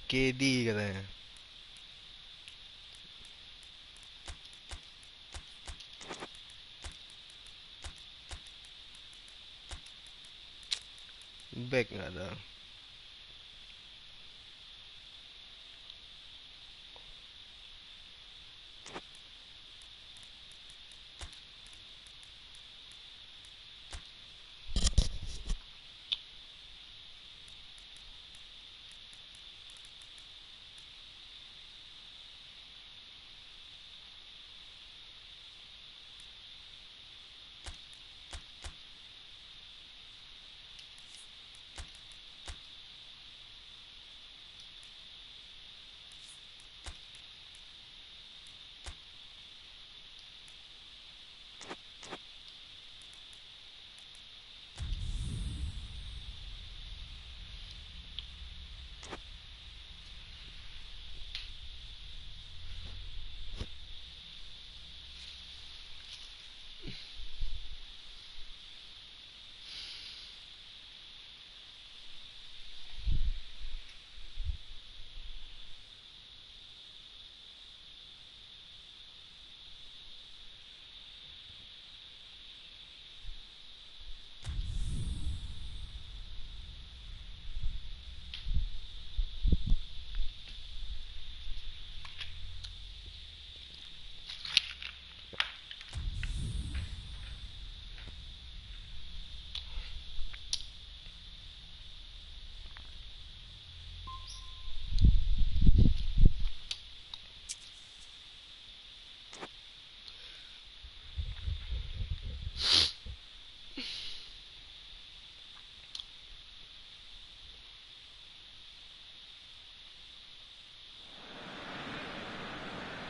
KD katanya. Back nggak ada.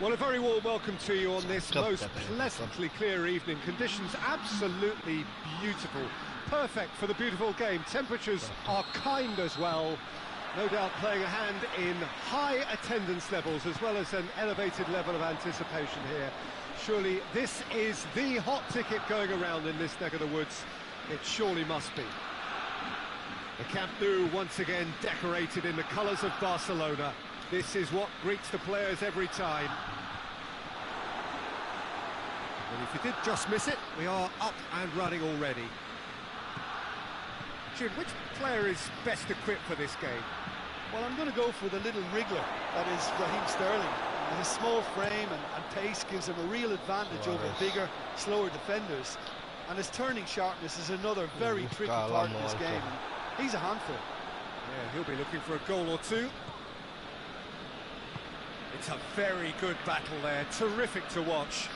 Well, a very warm welcome to you on this most pleasantly clear evening. Conditions absolutely beautiful. Perfect for the beautiful game. Temperatures are kind as well. No doubt playing a hand in high attendance levels as well as an elevated level of anticipation here. Surely this is the hot ticket going around in this neck of the woods. It surely must be. The Camp Nou once again decorated in the colours of Barcelona. This is what greets the players every time. And if you did just miss it, we are up and running already. Jim, which player is best equipped for this game? Well, I'm going to go for the little wriggler, that is Raheem Sterling. His small frame and pace gives him a real advantage over bigger, slower defenders. And his turning sharpness is another very tricky part of this game. He's a handful. Yeah, he'll be looking for a goal or two. It's a very good battle there, terrific to watch.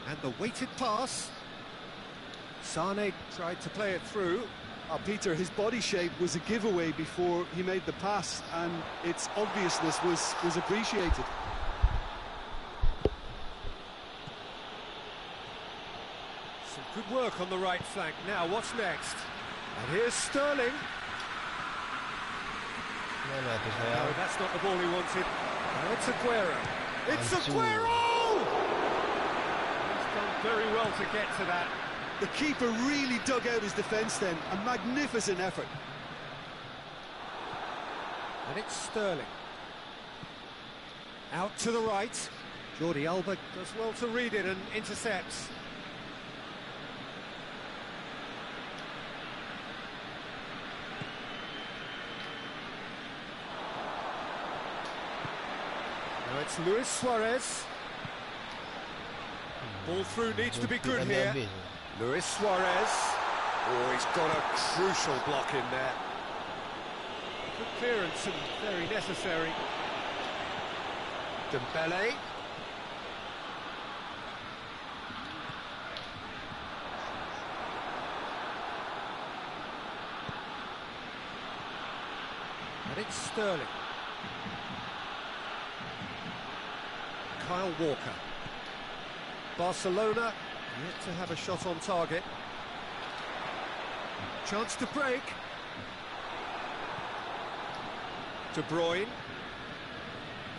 And the weighted pass. Sane tried to play it through. Peter, his body shape was a giveaway before he made the pass, and its obviousness was appreciated. Some good work on the right flank. Now, what's next? And here's Sterling. No, that's not the ball he wanted. Now it's Aguero. It's Aguero! He's done very well to get to that. The keeper really dug out his defence then. A magnificent effort. And it's Sterling. Out to the right. Jordi Alba does well to read it and intercepts. Now it's Luis Suarez. Ball through needs to be good here. Luis Suarez. Oh, he's got a crucial block in there. Good clearance and very necessary. Dembele. And it's Sterling. Kyle Walker. Barcelona yet to have a shot on target. Chance to break. De Bruyne.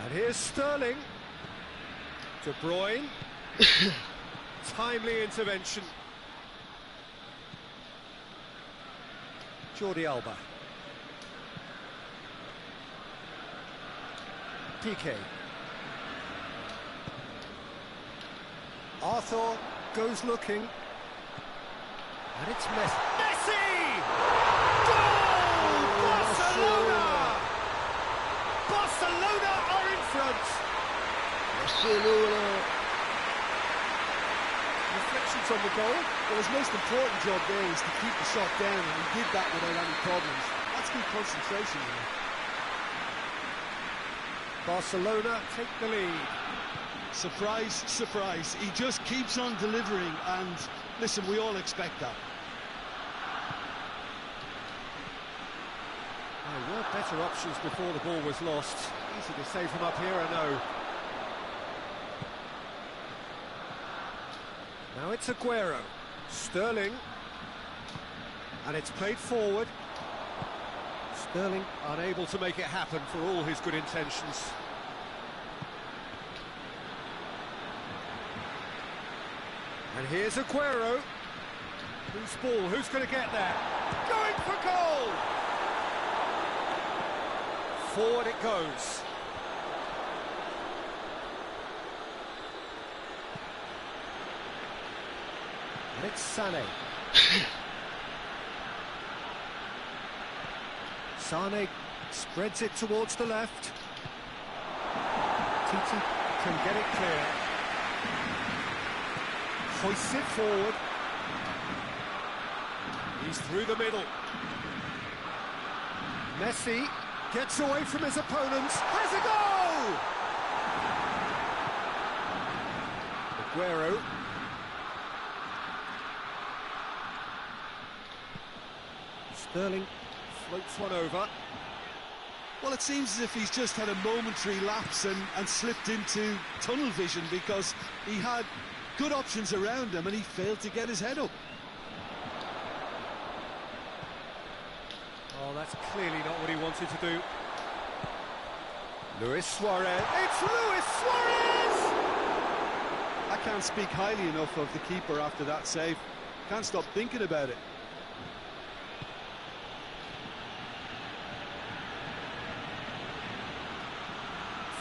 And here's Sterling. De Bruyne. Timely intervention. Jordi Alba. Piqué. Arthur goes looking. And it's Messi. Messi! Goal! Barcelona! Barcelona are in front. Barcelona. Reflections on the goal. Well, his most important job there was to keep the shot down, and he did that without any problems. That's good concentration, you know. Barcelona take the lead. Surprise, surprise. He just keeps on delivering, and listen, we all expect that. There were better options before the ball was lost. Easy to save him up here, I know. Now it's Aguero. Sterling. And it's played forward. Sterling unable to make it happen for all his good intentions. And here's Aguero. Whose ball? Who's going to get there? Going for goal! Forward it goes. And it's Sané. Sané spreads it towards the left. Titi can get it clear. Hoists it forward. He's through the middle. Messi gets away from his opponents. Has a goal! Aguero. Sterling floats one over. Well, it seems as if he's just had a momentary lapse and slipped into tunnel vision, because he had good options around him and he failed to get his head up. Oh, that's clearly not what he wanted to do. Luis Suarez. It's Luis Suarez! I can't speak highly enough of the keeper after that save. Can't stop thinking about it.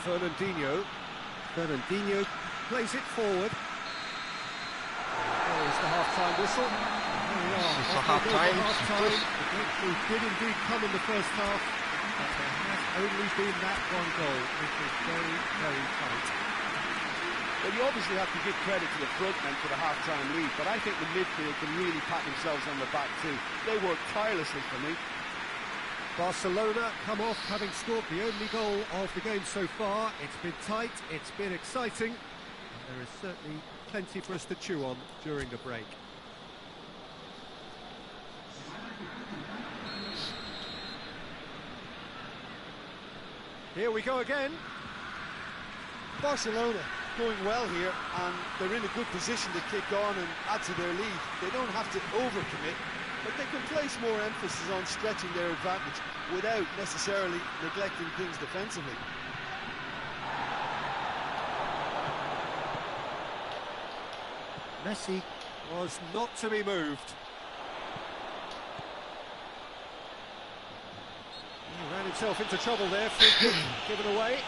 Fernandinho plays it forward. There is the half-time whistle. There we are. It's a half-time. The breakthrough did indeed come in the first half, but there has only been that one goal, which was very, very tight. Well, you obviously have to give credit to the front men for the half-time lead, but I think the midfield can really pat themselves on the back too. They worked tirelessly for me. Barcelona come off having scored the only goal of the game so far. It's been tight, it's been exciting, and there is certainly plenty for us to chew on during the break. Here we go again. Barcelona going well here, and they're in a good position to kick on and add to their lead. They don't have to overcommit, but they can place more emphasis on stretching their advantage without necessarily neglecting things defensively. Messi was not to be moved. He ran himself into trouble there. Free kick given away.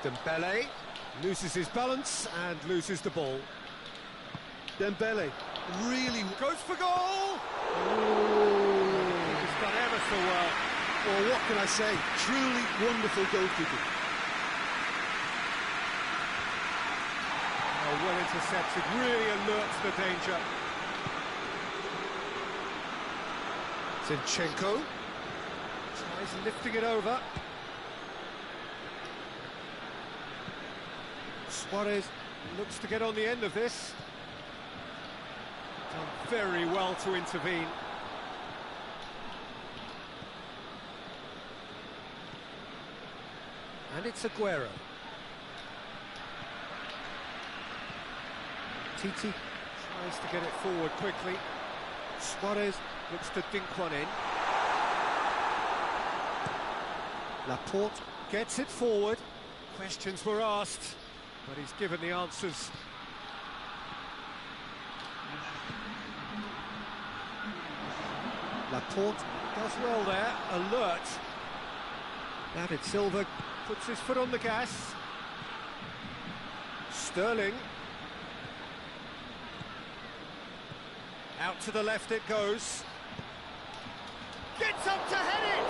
Dembele loses his balance and loses the ball. Dembele really Goes for goal! He's done ever so well. well, what can I say? Truly wonderful goalkeeping. Oh, well intercepted, really alert to the danger. Zinchenko tries lifting it over. Suarez looks to get on the end of this. Done very well to intervene. And it's Aguero. Titi tries to get it forward quickly. Suarez looks to dink one in. Laporte gets it forward. Questions were asked. but he's given the answers. Laporte does well there, alert. David Silva puts his foot on the gas. Sterling. Out to the left it goes. Gets up to head it!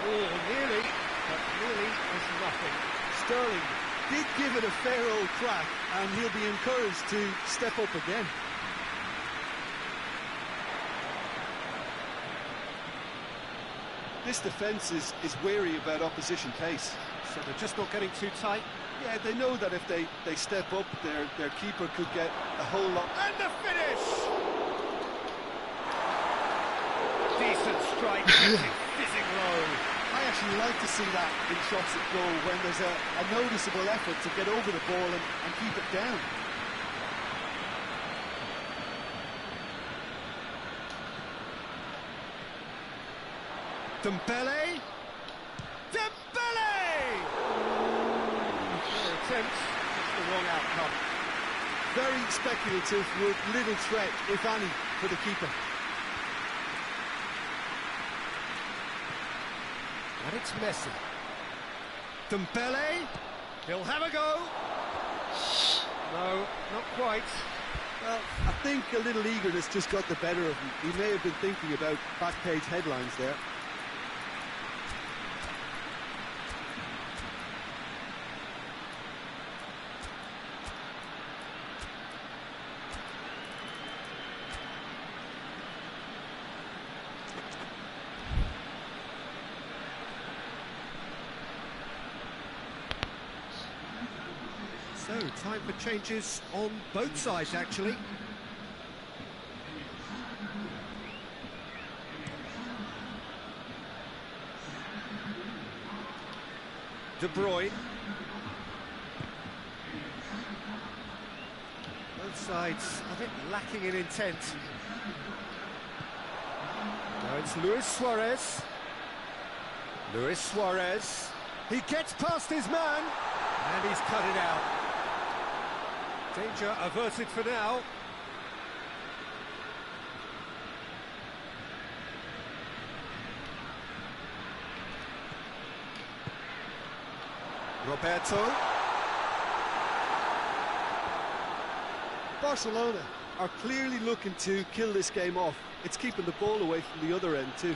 Oh, nearly, but nearly is nothing. Sterling did give it a fair old crack, and he'll be encouraged to step up again. This defence is wary about opposition pace. So they're just not getting too tight. Yeah, they know that if they step up, their keeper could get a whole lot. And the finish! Decent strike, fizzing low. I actually like to see that in shots at goal when there's a noticeable effort to get over the ball and keep it down. Dembele! Dembele! Their attempt, just the wrong outcome. Very speculative with little threat, if any, for the keeper. And it's Messi. Dembele! He'll have a go! No, not quite. Well, I think a little eagerness just got the better of him. He may have been thinking about back page headlines there. So, time for changes on both sides, actually. De Bruyne. Both sides, I think, lacking in intent. Now it's Luis Suarez. Luis Suarez. He gets past his man, and he's cut it out. Danger averted for now. Roberto. Barcelona are clearly looking to kill this game off. It's keeping the ball away from the other end too.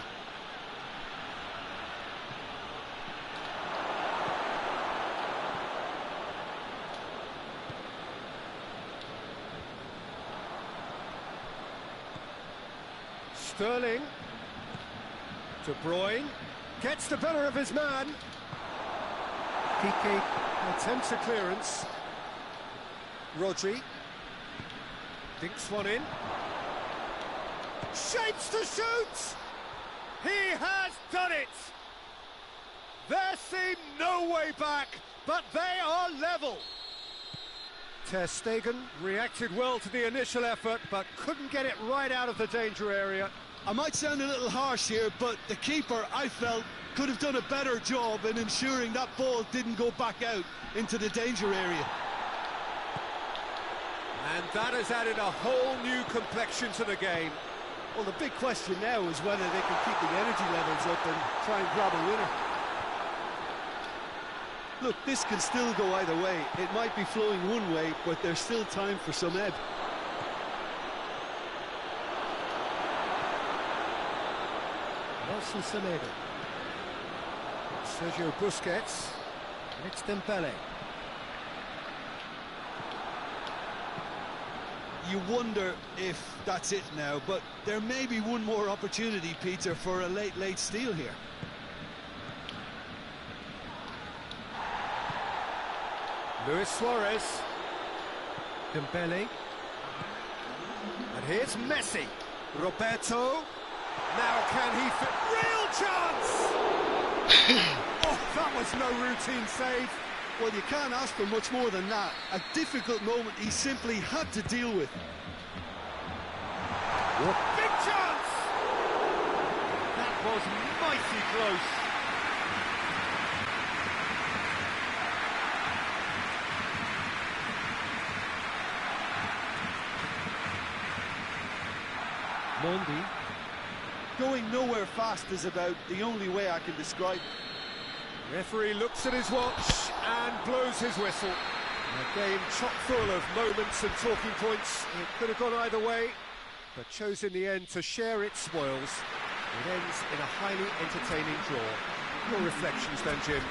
Sterling. De Bruyne gets the better of his man. Piqué attempts a clearance. Rodri dinks one in. Shapes to shoot! He has done it! There seemed no way back, but they are level. Ter Stegen reacted well to the initial effort, but couldn't get it right out of the danger area. I might sound a little harsh here, but the keeper, I felt, could have done a better job in ensuring that ball didn't go back out into the danger area. And that has added a whole new complexion to the game. Well, the big question now is whether they can keep the energy levels up and try and grab a winner. Look, this can still go either way. It might be flowing one way, but there's still time for some ebb. Nelson Semedo. Sergio Busquets. And it's Dembele. You wonder if that's it now, but there may be one more opportunity, Peter, for a late steal here. Luis Suarez. Dembele. And here's Messi. Roberto. Now can he fit? Real chance! Oh, that was no routine save. Well, you can't ask for much more than that. A difficult moment he simply had to deal with. Big chance! That was mighty close. Mondi. Going nowhere fast is about the only way I can describe it. Referee looks at his watch and blows his whistle. A game chock full of moments and talking points. It could have gone either way, but chose in the end to share its spoils. It ends in a highly entertaining draw. Your reflections then, Jim?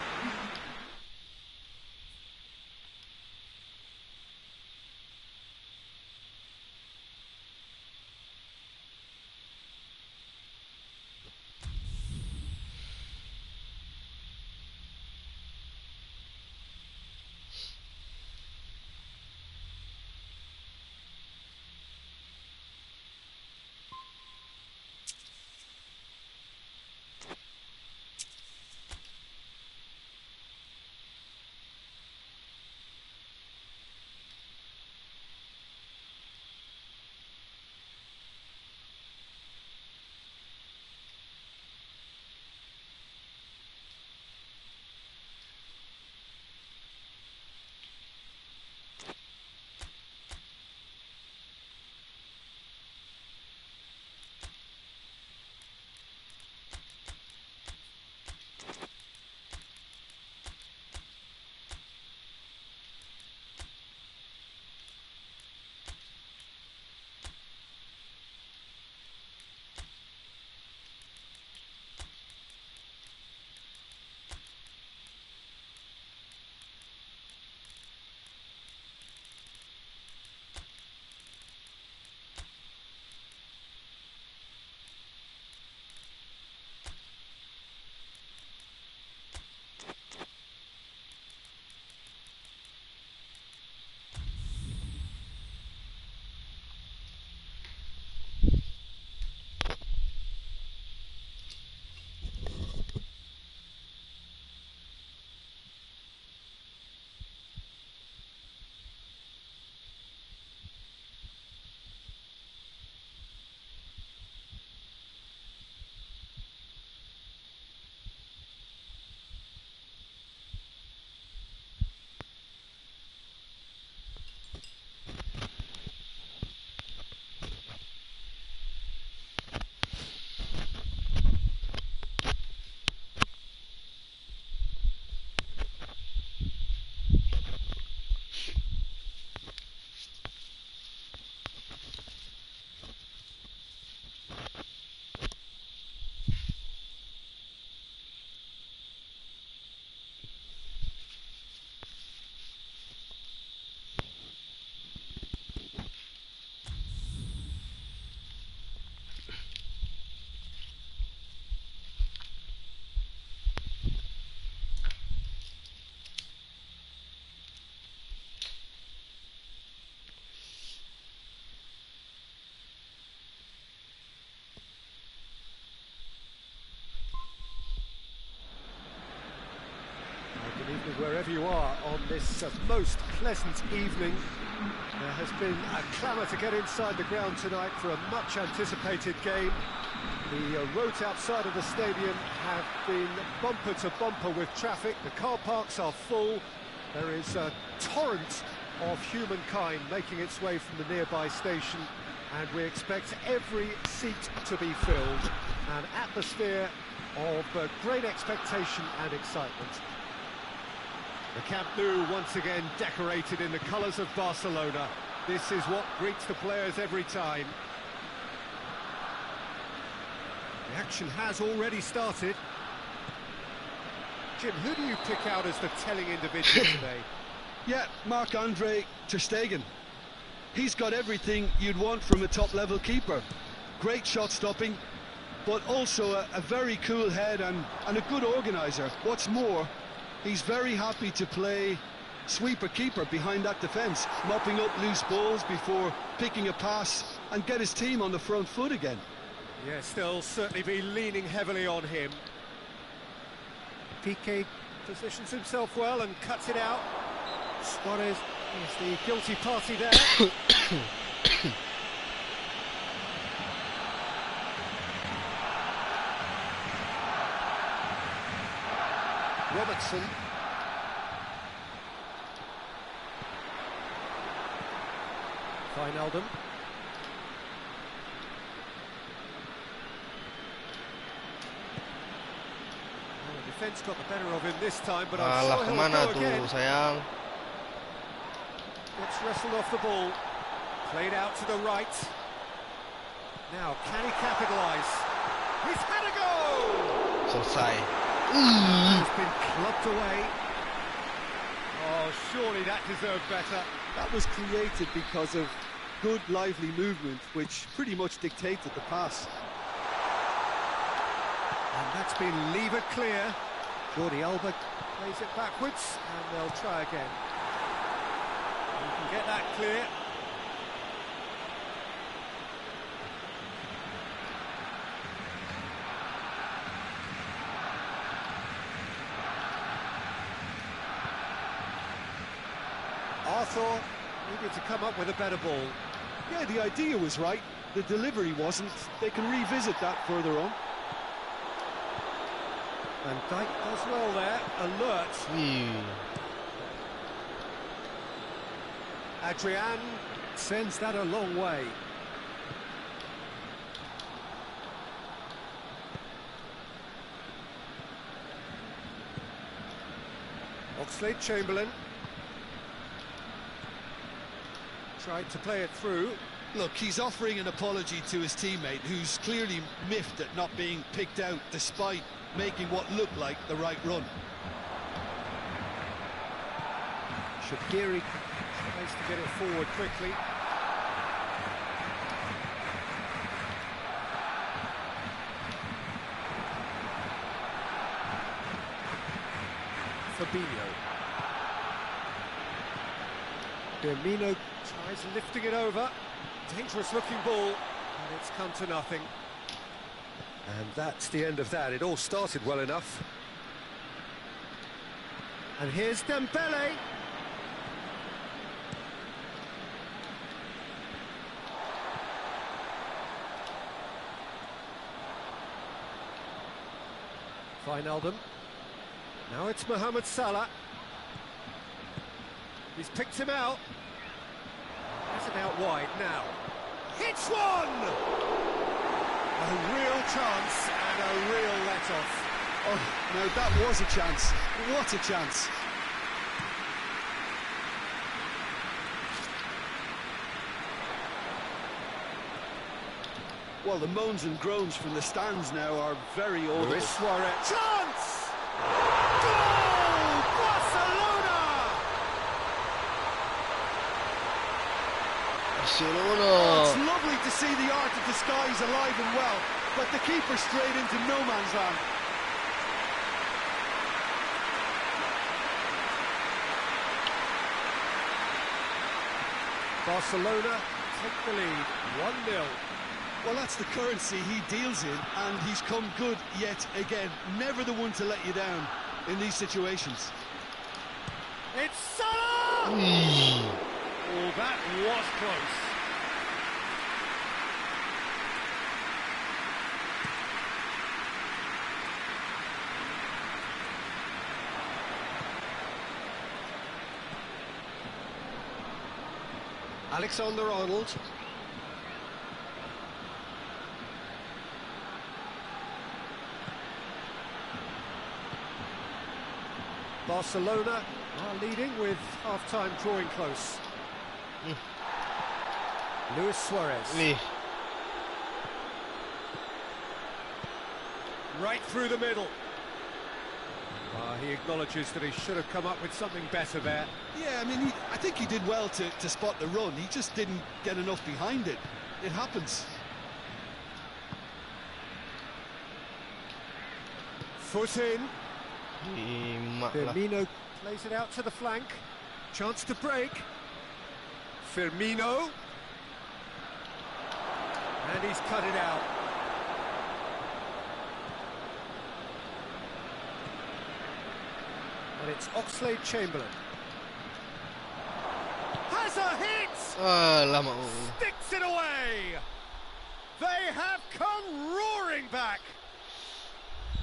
Good evening wherever you are on this most pleasant evening. There has been a clamour to get inside the ground tonight for a much anticipated game. The roads outside of the stadium have been bumper to bumper with traffic. The car parks are full. There is a torrent of humankind making its way from the nearby station, and we expect every seat to be filled. An atmosphere of great expectation and excitement. The Camp Nou once again decorated in the colours of Barcelona. This is what greets the players every time. The action has already started. Jim, who do you pick out as the telling individual today? Yeah, Marc-Andre ter Stegen. He's got everything you'd want from a top-level keeper. Great shot stopping, but also a very cool head and a good organiser. What's more, he's very happy to play sweeper-keeper behind that defence, mopping up loose balls before picking a pass and get his team on the front foot again. Yes, they'll certainly be leaning heavily on him. Piqué positions himself well and cuts it out. Suarez is the guilty party there. Robertson. Wijnaldum. defence got the better of him this time, but I'm Alah, sure he'll kemana go tuh again. sayang? Gets wrestled off the ball. Played out to the right. Now, can he capitalise? He's had a go! Selesai. He's been clubbed away. Oh, surely that deserved better. That was created because of good, lively movement, which pretty much dictated the pass. And that's been levered clear. Jordi Alba plays it backwards, and they'll try again. You can get that clear. Arthur needed to come up with a better ball. Yeah, the idea was right. The delivery wasn't. They can revisit that further on. Van Dijk does well there, alert. Adrian sends that a long way. Oxlade-Chamberlain tried to play it through. Look, he's offering an apology to his teammate, who's clearly miffed at not being picked out despite making what looked like the right run. Shaqiri tries to get it forward quickly. Fabinho. Firmino tries lifting it over. Dangerous looking ball, and it's come to nothing. And that's the end of that. It all started well enough. And here's Dembele. Wijnaldum. Now it's Mohamed Salah. He's picked him out. Has it out wide now. Hits one! A real chance and a real let-off. Oh, now that was a chance. What a chance. Well, the moans and groans from the stands now are very audible. Luis Suarez. Chance! Goal! Barcelona! Oh, it's lovely to see the art of the skies alive and well, but the keeper straight into no man's land. Barcelona take the lead, 1-0. Well, that's the currency he deals in, and he's come good yet again. Never the one to let you down in these situations. It's Salah! Oh, that was close. Alexander-Arnold. Barcelona are leading with half-time drawing close. Luis Suarez. Right through the middle. He acknowledges that he should have come up with something better there. Yeah, I mean, I think he did well to spot the run. He just didn't get enough behind it. It happens. Foot in. Firmino plays it out to the flank. Chance to break. Firmino. And he's cut it out. And it's Oxlade-Chamberlain. Has a hit! Sticks it away! They have come roaring back!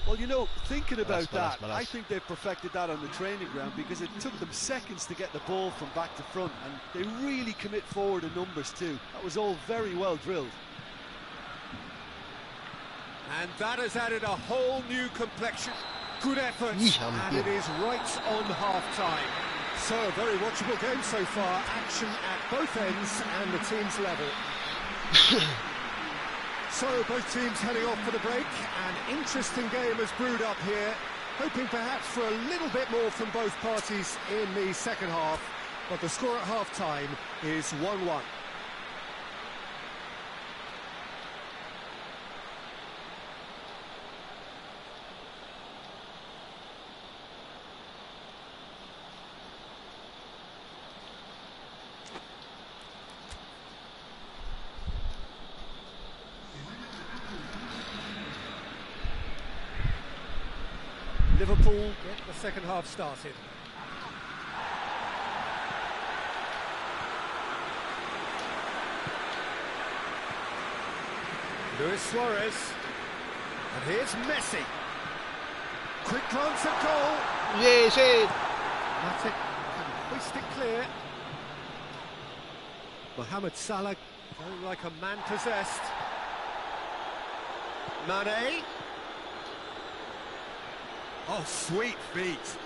Well, you know, thinking about that, I think they've perfected that on the training ground, because it took them seconds to get the ball from back to front, and they really commit forward in numbers too. That was all very well drilled. And that has added a whole new complexion Good effort, and it is right on half-time. So, very watchable game so far. Action at both ends and the team's level. So, both teams heading off for the break. An interesting game has brewed up here. Hoping perhaps for a little bit more from both parties in the second half. But the score at half-time is 1-1. Liverpool get the second half started. Luis Suarez, and here's Messi. Quick glance at goal. Yes, it. Matic can hoist it clear. Mohamed Salah going like a man possessed. Mane. Oh, sweet feet.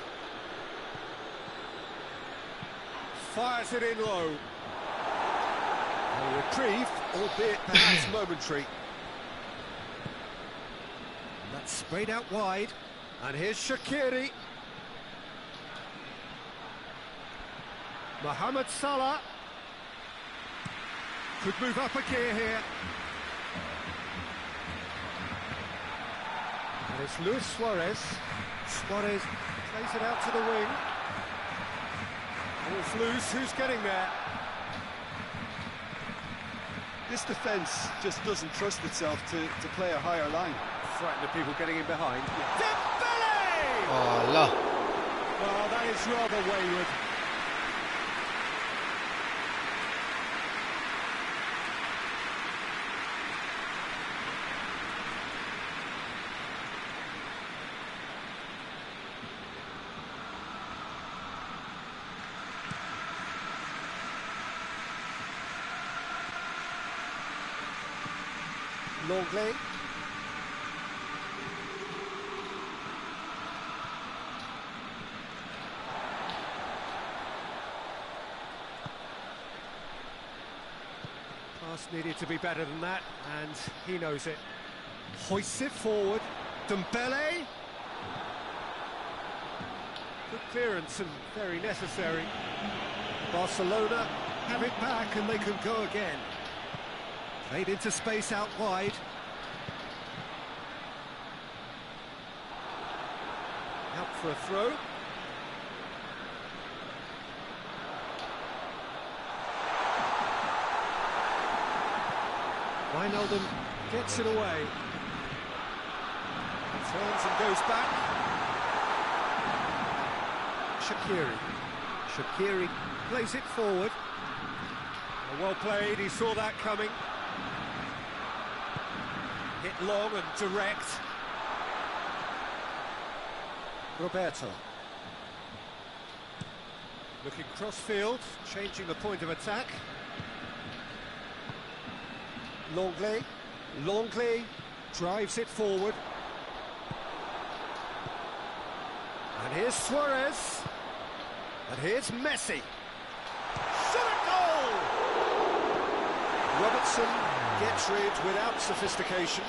Fires it in low. A reprieve, albeit perhaps momentary. That's sprayed out wide. And here's Shaqiri. Mohamed Salah. Could move up a gear here. And it's Luis Suarez. Suarez plays it out to the wing. Ball's loose, who's getting there? This defence just doesn't trust itself to play a higher line. Frightened of people getting in behind. Dembele! Oh, la. Well, that is rather wayward. Longley. Pass needed to be better than that, and he knows it. Hoists it forward. Dembele. Good clearance and very necessary. Barcelona have it back and they can go again. Played into space out wide. Out for a throw. Wijnaldum gets it away. Turns and goes back. Shaqiri plays it forward. Well played, he saw that coming. Hit long and direct. Roberto. Looking cross-field, changing the point of attack. Longley drives it forward. And here's Suarez. And here's Messi. Shot at goal! Robertson gets rid without sophistication.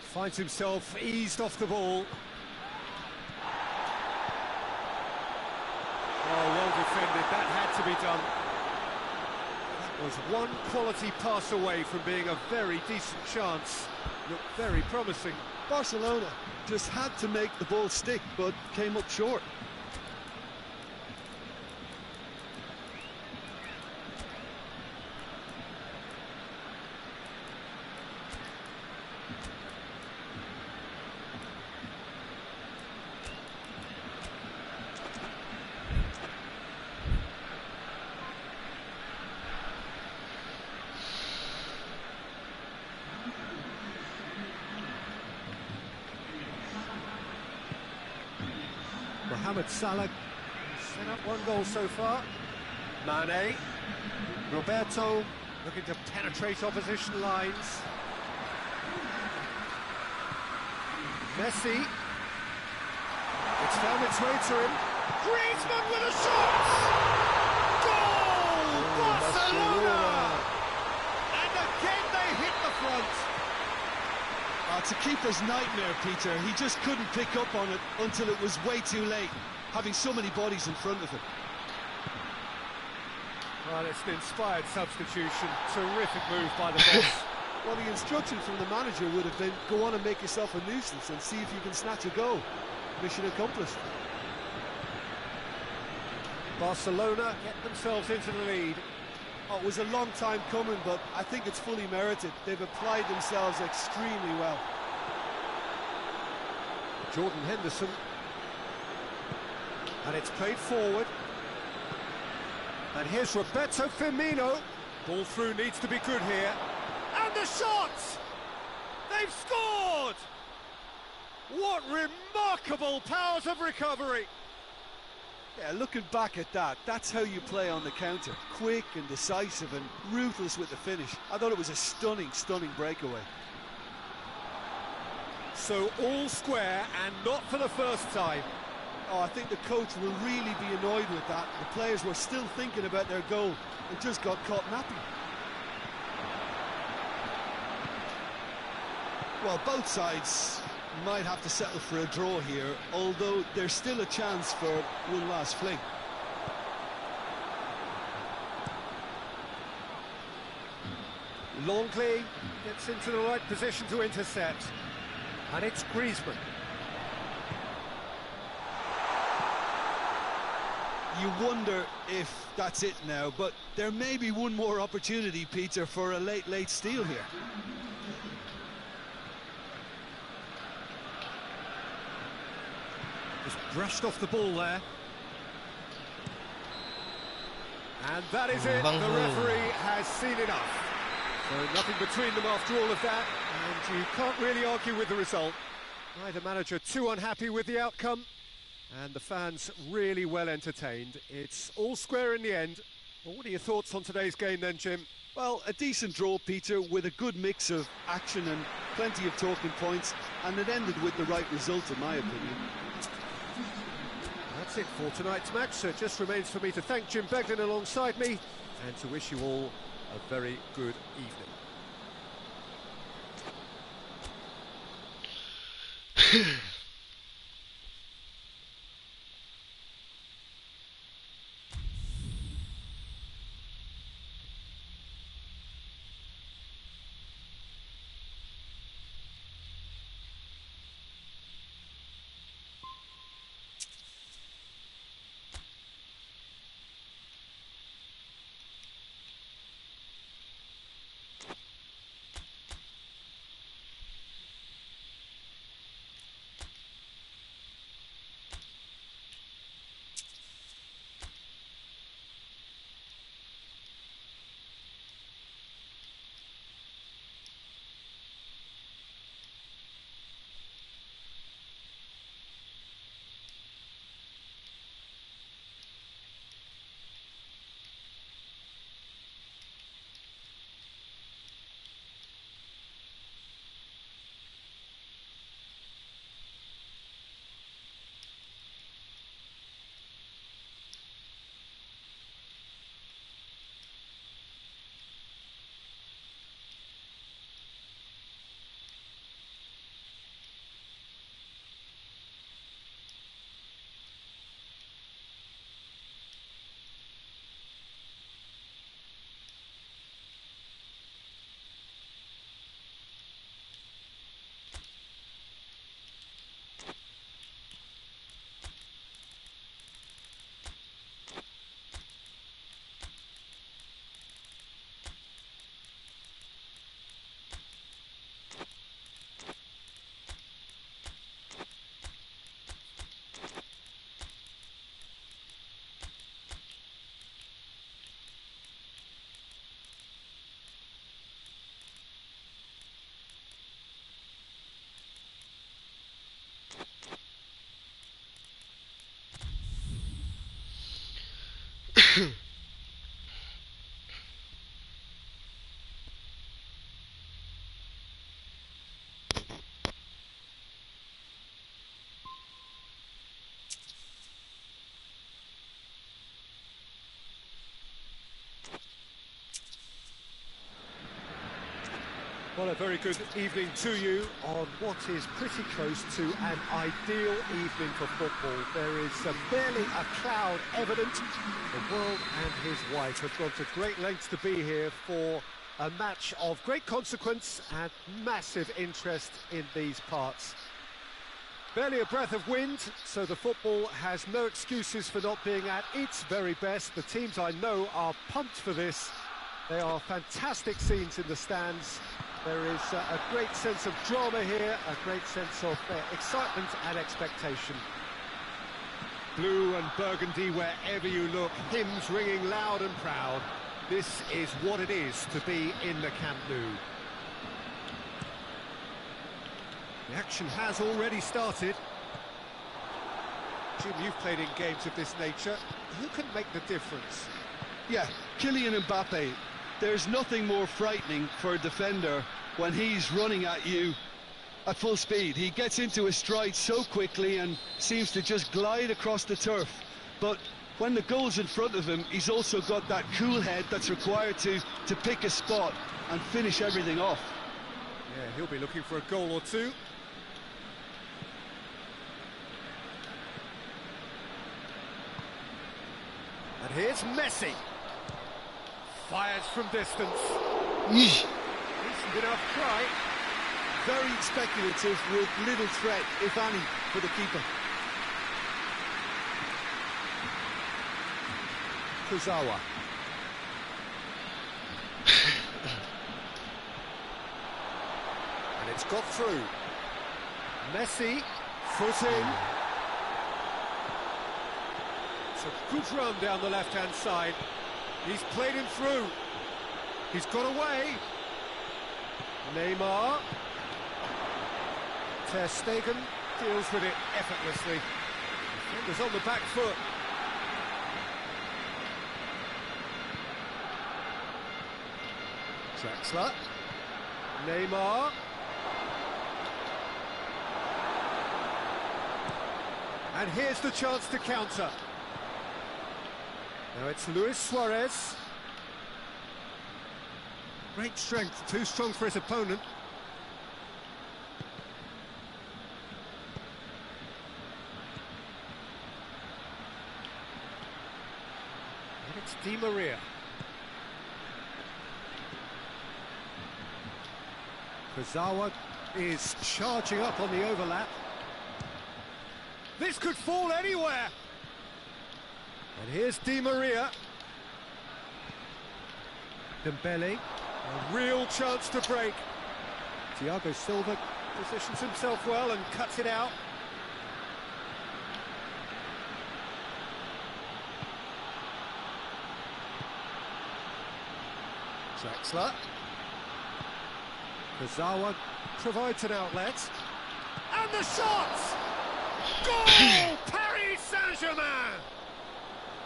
Finds himself eased off the ball. Oh, well defended, that had to be done. That was one quality pass away from being a very decent chance. Looked very promising. Barcelona just had to make the ball stick, but came up short. Mohamed Salah set up one goal so far. Mane, Roberto looking to penetrate opposition lines. Messi. It's found its way to him. Griezmann with a shot! Goal! Barcelona! And again they hit the front. It's a keeper's nightmare, Peter. He just couldn't pick up on it until it was way too late, having so many bodies in front of him. Well, it's an inspired substitution. Terrific move by the boss. Well, the instruction from the manager would have been, go on and make yourself a nuisance and see if you can snatch a goal. Mission accomplished. Barcelona get themselves into the lead. Oh, it was a long time coming, but I think it's fully merited. They've applied themselves extremely well. Jordan Henderson. And it's played forward. And here's Roberto Firmino. Ball through needs to be good here. And the shot! They've scored! What remarkable powers of recovery! Yeah, looking back at that, that's how you play on the counter. Quick and decisive and ruthless with the finish. I thought it was a stunning, stunning breakaway. So all square, and not for the first time. Oh, I think the coach will really be annoyed with that. The players were still thinking about their goal and just got caught napping. Well, both sides might have to settle for a draw here, although there's still a chance for one last fling. Longley gets into the right position to intercept. And it's Griezmann. You wonder if that's it now, but there may be one more opportunity, Peter, for a late steal here. Just brushed off the ball there. And that is it. The referee has seen enough. So nothing between them after all of that, and you can't really argue with the result. Neither manager too unhappy with the outcome, and the fans really well entertained. It's all square in the end. Well, what are your thoughts on today's game then, Jim? Well, a decent draw, Peter, with a good mix of action and plenty of talking points, and it ended with the right result, in my opinion. That's it for tonight's match, so it just remains for me to thank Jim Beglin alongside me, and to wish you all a very good evening. Well, a very good evening to you on what is pretty close to an ideal evening for football. There is barely a cloud evident. The world and his wife have gone to great lengths to be here for a match of great consequence and massive interest in these parts. Barely a breath of wind, so the football has no excuses for not being at its very best. The teams I know are pumped for this. They are fantastic scenes in the stands. There is a great sense of drama here, a great sense of excitement and expectation. Blue and burgundy wherever you look, hymns ringing loud and proud. This is what it is to be in the Camp Nou. The action has already started. Jim, you've played in games of this nature. Who can make the difference? Yeah, Kylian Mbappe. There's nothing more frightening for a defender when he's running at you at full speed. He gets into his stride so quickly and seems to just glide across the turf. But when the goal's in front of him, he's also got that cool head that's required to pick a spot and finish everything off. Yeah, he'll be looking for a goal or two. And here's Messi. Fires from distance. Decent enough try. Very speculative with little threat, if any, for the keeper. Kurzawa. And it's got through. Messi, foot in. It's a good run down the left-hand side. He's played him through. He's got away. Neymar. Ter Stegen deals with it effortlessly. Defender's on the back foot. Draxler. Neymar. And here's the chance to counter. Now it's Luis Suarez. Great strength, too strong for his opponent. And it's Di Maria. Kurzawa is charging up on the overlap. This could fall anywhere. And here's Di Maria. Dembele, a real chance to break. Thiago Silva positions himself well and cuts it out. Draxler. Kurzawa provides an outlet. And the shot! Goal! Paris Saint-Germain!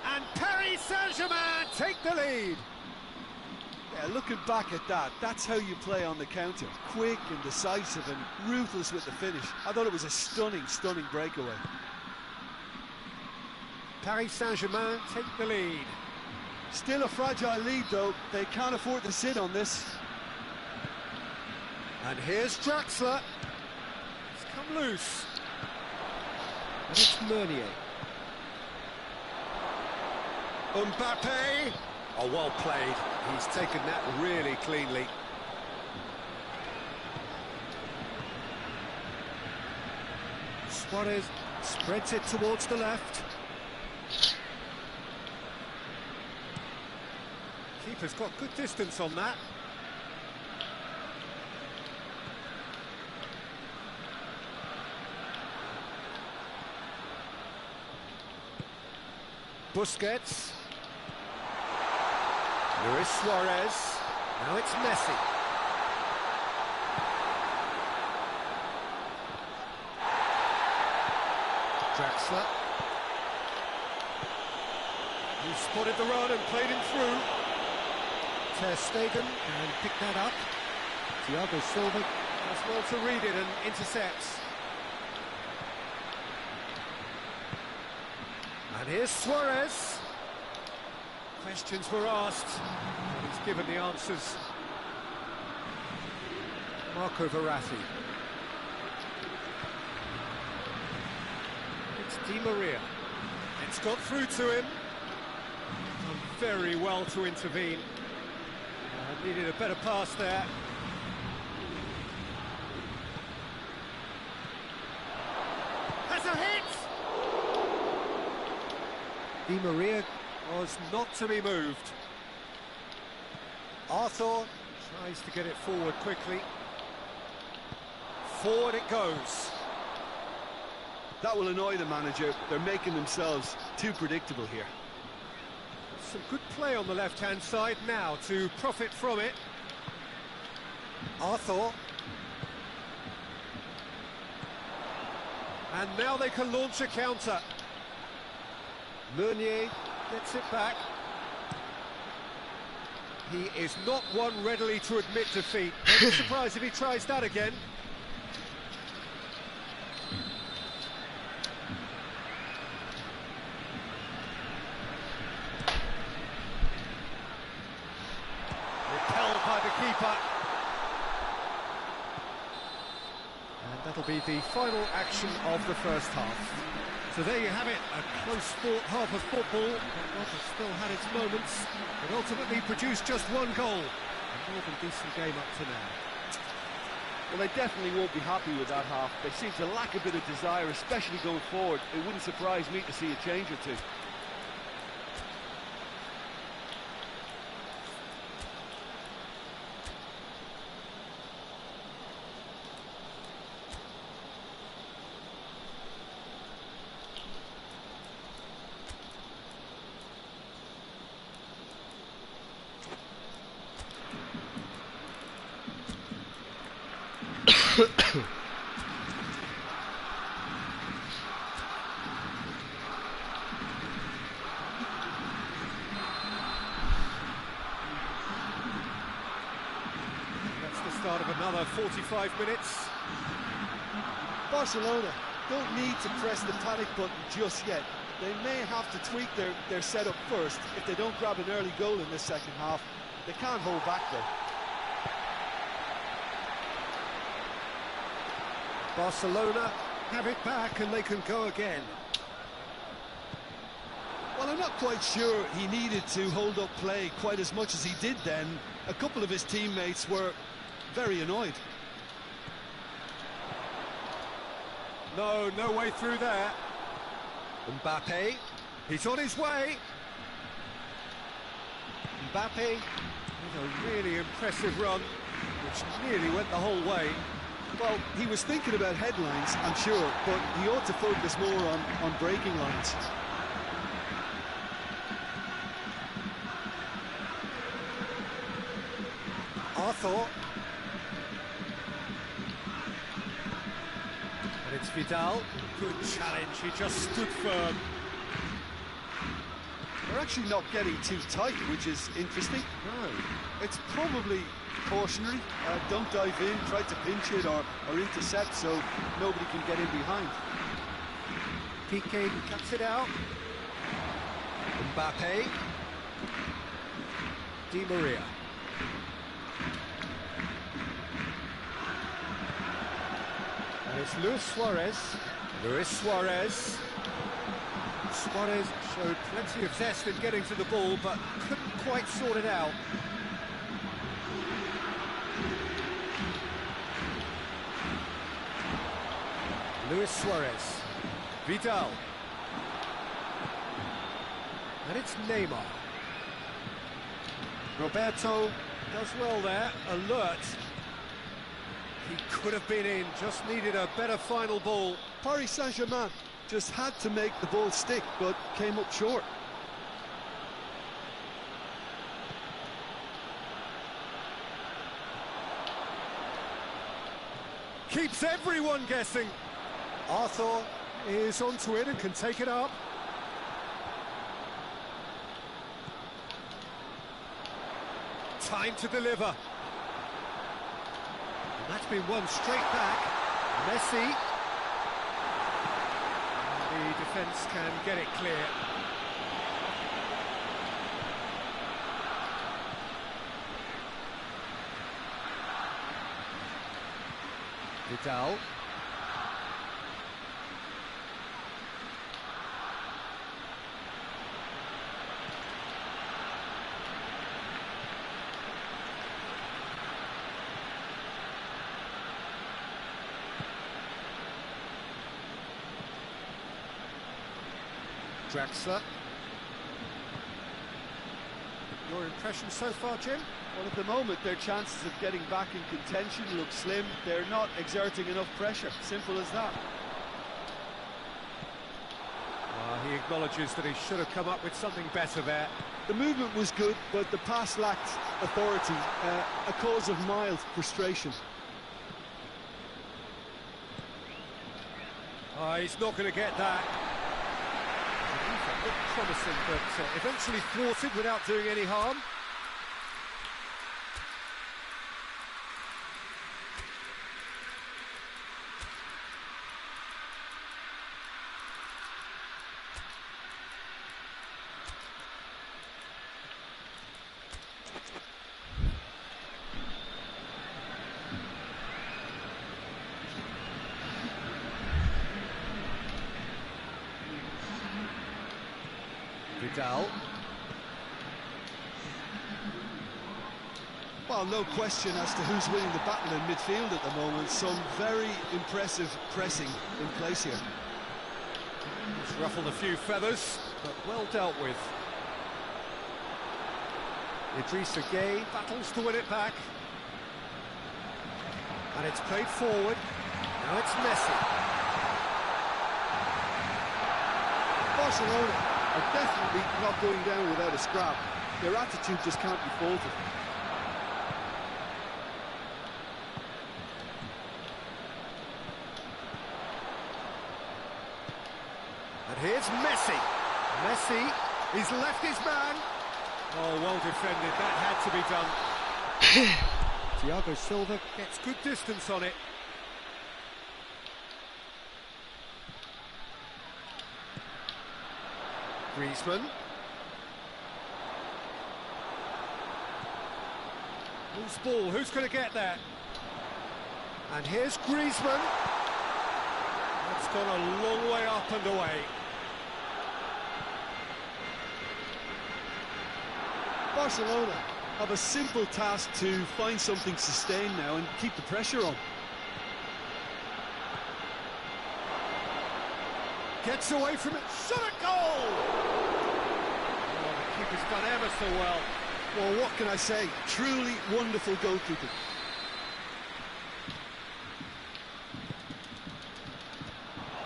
And Paris Saint-Germain take the lead. Yeah, looking back at that, that's how you play on the counter. Quick and decisive and ruthless with the finish. I thought it was a stunning, stunning breakaway. Paris Saint-Germain take the lead. Still a fragile lead, though. They can't afford to sit on this. And here's Draxler. It's come loose. And it's Meunier. Mbappe. Oh, well played. He's taken that really cleanly. Suarez spreads it towards the left. Keeper's got good distance on that. Busquets. Luis Suarez. Now it's Messi. Draxler. He spotted the run and played him through. Ter Stegen and picked that up. Thiago Silva does well to read it and intercepts. And here's Suarez. Questions were asked, and he's given the answers. Marco Verratti. It's Di Maria. It's got through to him. Done very well to intervene. Needed a better pass there. Has a hit! Di Maria was not to be moved. Arthur tries to get it forward quickly. Forward it goes. That will annoy the manager. They're making themselves too predictable here. Some good play on the left-hand side now to profit from it. Arthur. And now they can launch a counter. Meunier gets it back. He is not one readily to admit defeat. I'd be surprised if he tries that again. Repelled by the keeper. And that'll be the final action of the first half. So there you have it, a close-fought half of football. Roger still had its moments, but ultimately produced just one goal. A more than decent game up to now. Well, they definitely won't be happy with that half. They seem to lack a bit of desire, especially going forward. It wouldn't surprise me to see a change or two. That's the start of another 45 minutes. Barcelona don't need to press the panic button just yet. They may have to tweak their setup first. If they don't grab an early goal in this second half, they can't hold back though. Barcelona have it back and they can go again. Well, I'm not quite sure he needed to hold up play quite as much as he did then. A couple of his teammates were very annoyed. No way through there. Mbappe, he's on his way. Mbappe with a really impressive run, which nearly went the whole way. Well, he was thinking about headlines, I'm sure, but he ought to focus more on breaking lines. Arthur. And it's Vidal. Good challenge, he just stood firm. They're actually not getting too tight, which is interesting. No. It's probably cautionary. Don't dive in, try to pinch it or intercept so nobody can get in behind. Piqué cuts it out. Mbappe. Di Maria. And it's Luis Suarez. Luis Suarez. Suarez showed plenty of zest in getting to the ball, but couldn't quite sort it out. Luis Suarez. Vidal. And it's Neymar. Roberto does well there, alert. He could have been in, just needed a better final ball. Paris Saint-Germain just had to make the ball stick, but came up short. Keeps everyone guessing. Arthur is onto it and can take it up. Time to deliver. And that's been won straight back. Messi. And the defence can get it clear. Vidal. Draxler. Your impression so far, Jim? Well, at the moment, their chances of getting back in contention look slim. They're not exerting enough pressure. Simple as that. He acknowledges that he should have come up with something better there. The movement was good, but the pass lacked authority, a cause of mild frustration. He's not going to get that. Looked promising, but eventually thwarted without doing any harm. Vidal. Well, no question as to who's winning the battle in midfield at the moment. Some very impressive pressing in place here. It's ruffled a few feathers, but well dealt with. Idrissa Gueye battles to win it back. And it's played forward. Now it's Messi. Barcelona are definitely not going down without a scrap. Their attitude just can't be faulted. And here's Messi. Messi, he's left his man. Oh, well defended, that had to be done. Thiago Silva gets good distance on it. Griezmann. Loose ball, who's going to get that? And here's Griezmann. That's gone a long way up and away. Barcelona have a simple task to find something sustained now and keep the pressure on. Gets away from it, shot a goal! Oh, the keeper's done ever so well. Well, what can I say? Truly wonderful goalkeeping.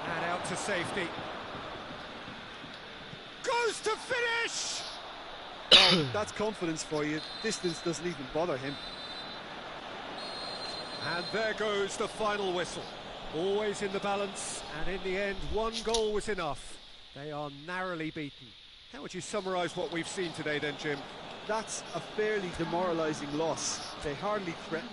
And out to safety. Goes to finish! Well, that's confidence for you. Distance doesn't even bother him. And there goes the final whistle. Always in the balance, and in the end, one goal was enough. They are narrowly beaten. How would you summarise what we've seen today then, Jim? That's a fairly demoralising loss. They hardly threatened.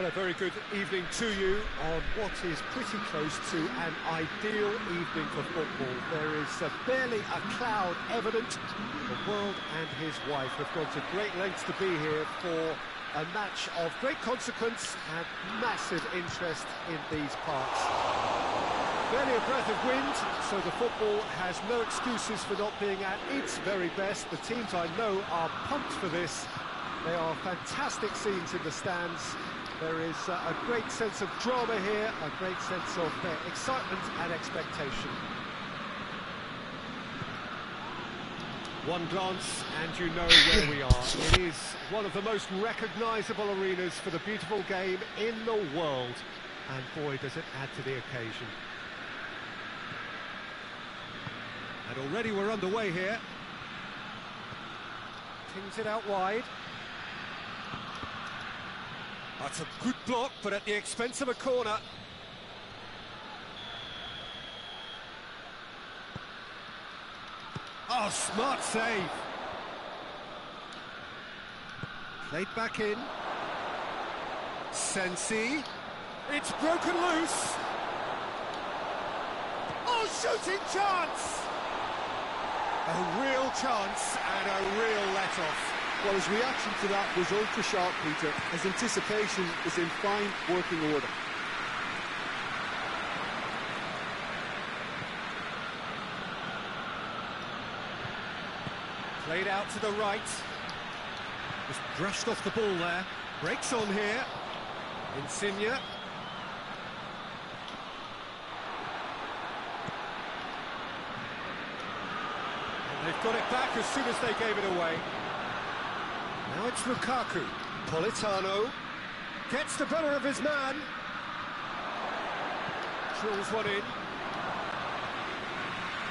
Well, a very good evening to you on what is pretty close to an ideal evening for football. There is barely a cloud evident. The world and his wife have gone to great lengths to be here for a match of great consequence and massive interest in these parts. Barely a breath of wind, so the football has no excuses for not being at its very best. The teams I know are pumped for this. They are fantastic scenes in the stands. There is a great sense of drama here, a great sense of excitement and expectation. One glance and you know where we are. It is one of the most recognisable arenas for the beautiful game in the world. And boy, does it add to the occasion. And already we're underway here. Pings it out wide. That's a good block, but at the expense of a corner. Oh, smart save. Played back in. Sensi. It's broken loose. Oh, shooting chance! A real chance and a real let-off. Well, his reaction to that was ultra-sharp, Peter. His anticipation is in fine working order. Played out to the right. Just brushed off the ball there. Breaks on here. Insigne. And they've got it back as soon as they gave it away. Now it's Lukaku. Politano gets the better of his man. Drills one in.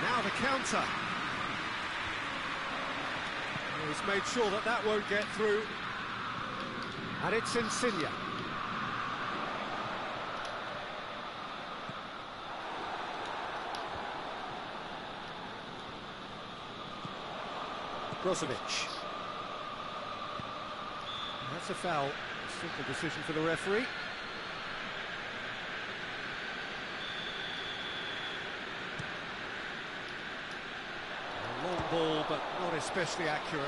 Now the counter. He's made sure that that won't get through. And it's Insigne. Brozovic. That's a foul. Simple decision for the referee. A long ball, but not especially accurate.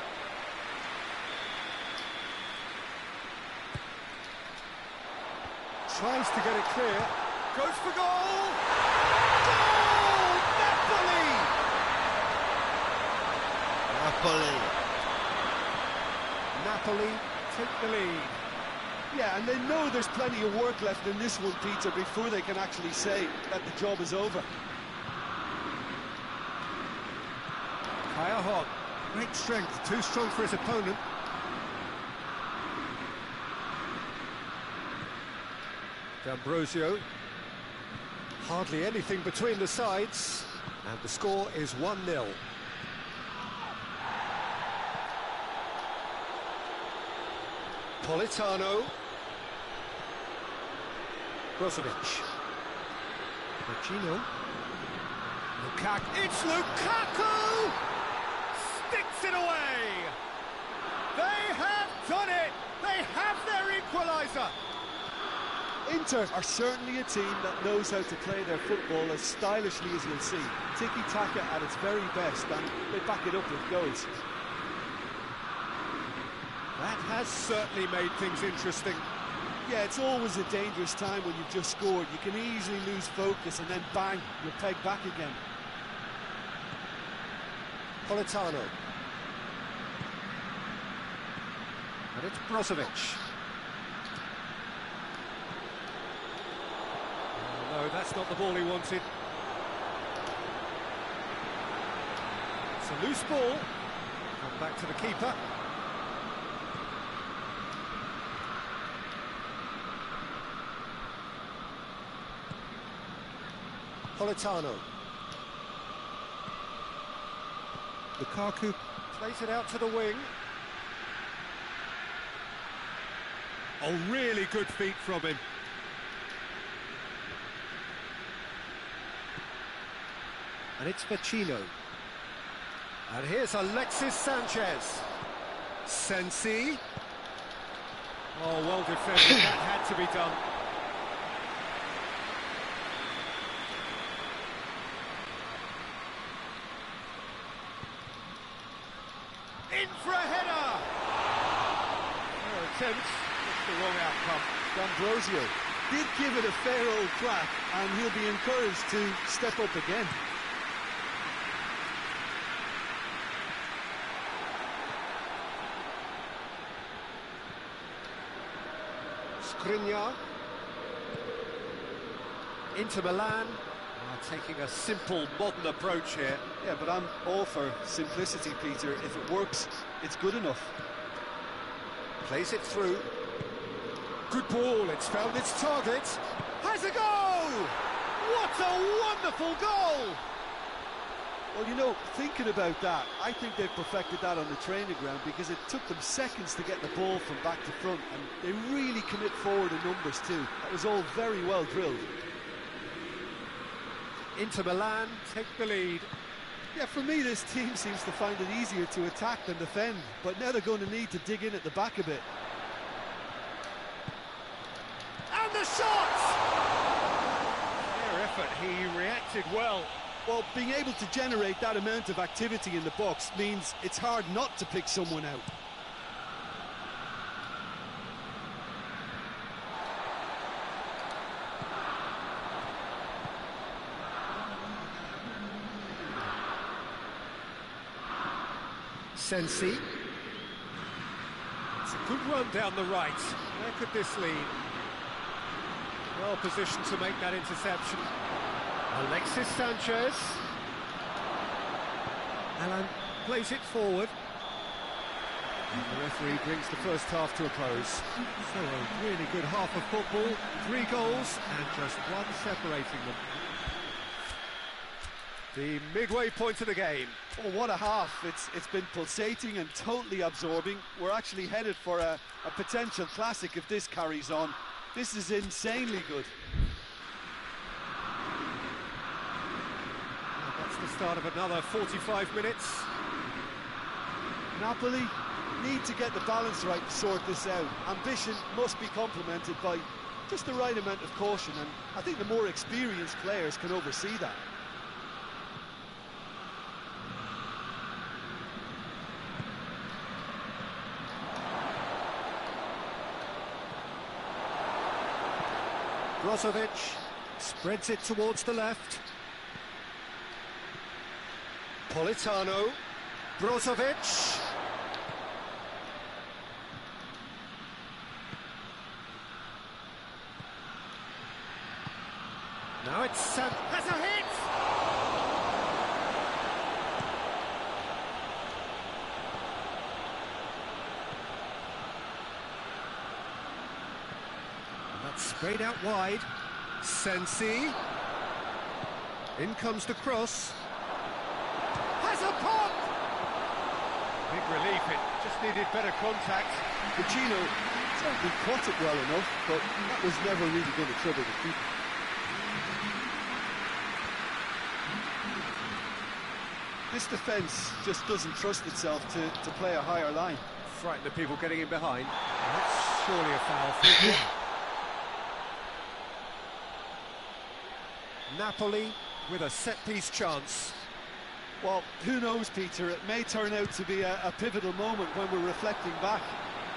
Tries to get it clear. Goes for goal! Goal! Napoli! Napoli take the lead. Yeah, and they know there's plenty of work left in this one, Peter, before they can actually say that the job is over. Kaya Hogg, great strength, too strong for his opponent. D'Ambrosio, hardly anything between the sides, and the score is 1-0. Politano. Brozovic. Pacino. Lukaku. It's Lukaku! Sticks it away! They have done it! They have their equaliser! Inter are certainly a team that knows how to play their football as stylishly as you'll see. Tiki-taka at its very best, and they back it up with goals. That has certainly made things interesting. Yeah, it's always a dangerous time when you've just scored. You can easily lose focus and then bang, you're pegged back again. Politano. And it's Brozovic. Oh, no, that's not the ball he wanted. It's a loose ball. Come back to the keeper. Politano. Lukaku plays it out to the wing. Oh, really good feet from him. And it's Pacino. And here's Alexis Sanchez. Sensi. Oh, well defended, that had to be done. In for a header! No attempts, just the wrong outcome. D'Ambrosio did give it a fair old crack, and he'll be encouraged to step up again. Skriniar. Inter Milan are taking a simple, modern approach here. Yeah, but I'm all for simplicity, Peter. If it works, it's good enough. Plays it through. Good ball, it's found its target. Has a goal! What a wonderful goal! Well, you know, thinking about that, I think they've perfected that on the training ground, because it took them seconds to get the ball from back to front, and they really commit forward in numbers too. That was all very well drilled. Inter Milan take the lead. Yeah, for me, this team seems to find it easier to attack than defend, but now they're going to need to dig in at the back a bit. And the shot! Fair effort, he reacted well. Well, being able to generate that amount of activity in the box means it's hard not to pick someone out. Sensi. It's a good run down the right. Where could this lead? Well positioned to make that interception. Alexis Sanchez. Alan plays it forward. And the referee brings the first half to a close. So a really good half of football, 3 goals and just one separating them. The midway point of the game. Oh, what a half. It's been pulsating and totally absorbing. We're actually headed for a potential classic if this carries on. This is insanely good. That's the start of another 45 minutes. Napoli need to get the balance right to sort this out. Ambition must be complemented by just the right amount of caution, and I think the more experienced players can oversee that. Brozovic spreads it towards the left. Politano. Brozovic. Now it's has a hit. That's sprayed out wide. Sensi. In comes the cross. Has a pop! Big relief, it just needed better contact. Pacino certainly caught it well enough, but that was never really going to trouble the keeper. This defence just doesn't trust itself to play a higher line. Frighten the people getting in behind. That's surely a foul. Napoli with a set-piece chance. Well, who knows, Peter? It may turn out to be a pivotal moment when we're reflecting back.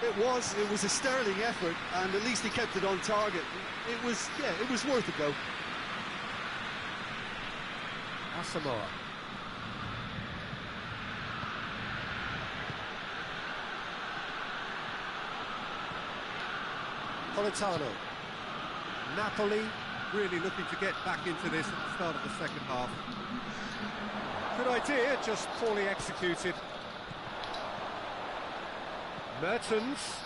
It was a sterling effort, and at least he kept it on target. It was worth a go. Asamoah. Politano. Napoli really looking to get back into this at the start of the second half. Good idea, just poorly executed. Mertens.